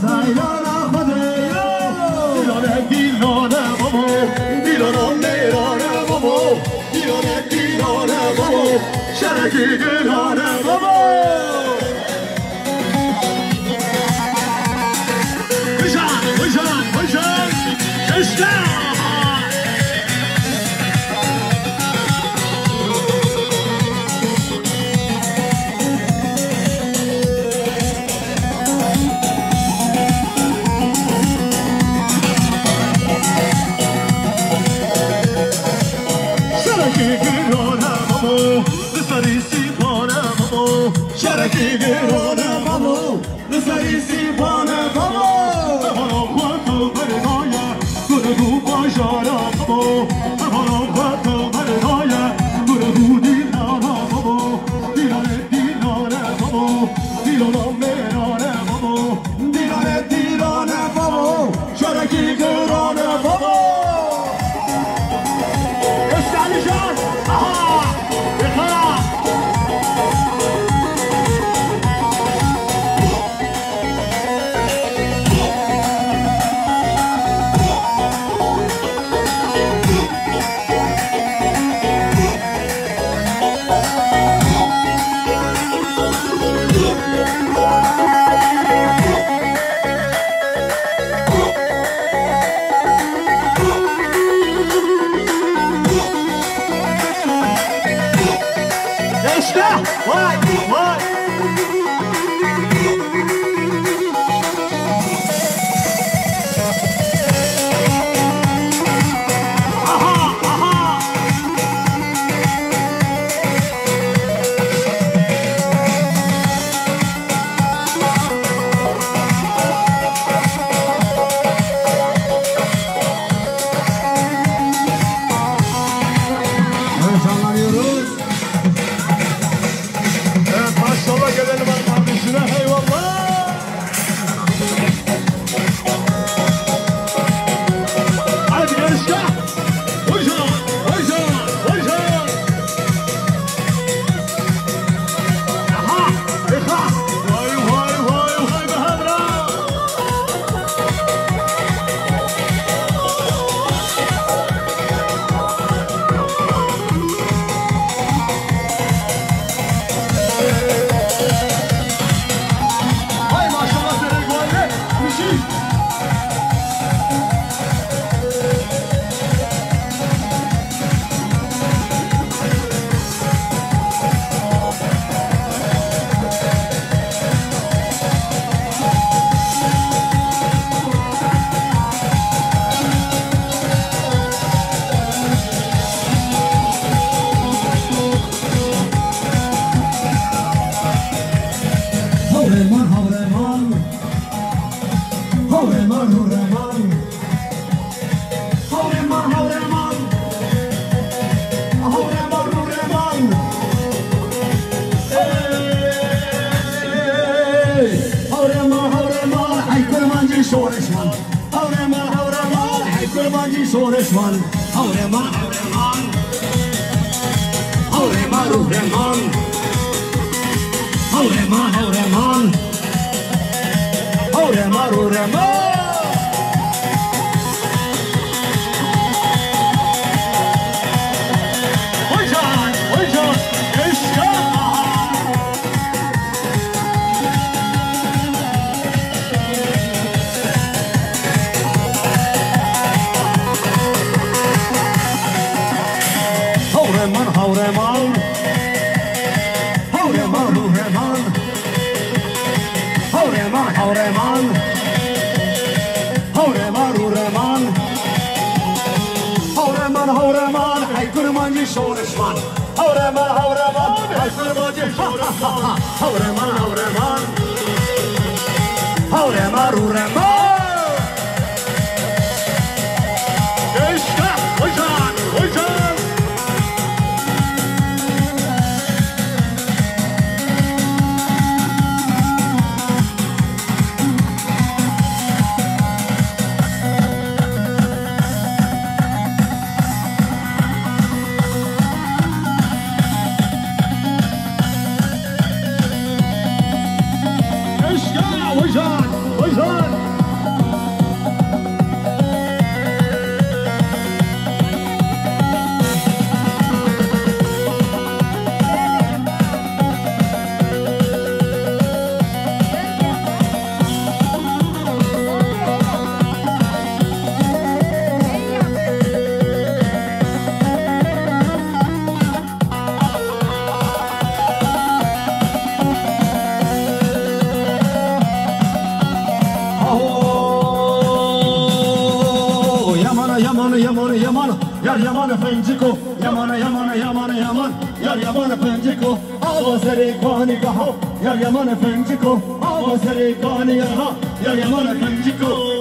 زیدان خدایا دیلانه دیلانه بابا دیلانه میرانه بابا دیلانه دیلانه بابا شرکی گرانه بابا بشن کشتن شرکی گرانه بابا نسری سیبانه بابا بهارا خواهد بردایه گرگو باشاره بابا بهارا خواهد بردایه گرگو دیلانه بابا دیلانه دیلانه بابا دیلانه میرانه بابا دیلانه دیلانه بابا شرکی گرانه بابا استعلی جان آها بخواه Vai, vai! Soreshman, Aureman, Aureman, Aureman, Aureman, Aureman, Aureman, Aureman. Haureman, Haureman, Haureman, Haureman, Haureman, Haureman, Haureman, Haureman, hay kurmancı şoreşman. Haureman, Haureman, hay kurmancı şoreşman. Haureman, Haureman, Haureman, Haureman. İşte hocam, hocam. Vojhan, Vojhan. Yaman, yaman, yaman, yaman. Yar yaman pençiko, yaman, yaman, yaman, yaman. Yar yaman pençiko, ava sere kani kaha. Yar yaman pençiko, ava sere kani yaha. Yar yaman pençiko.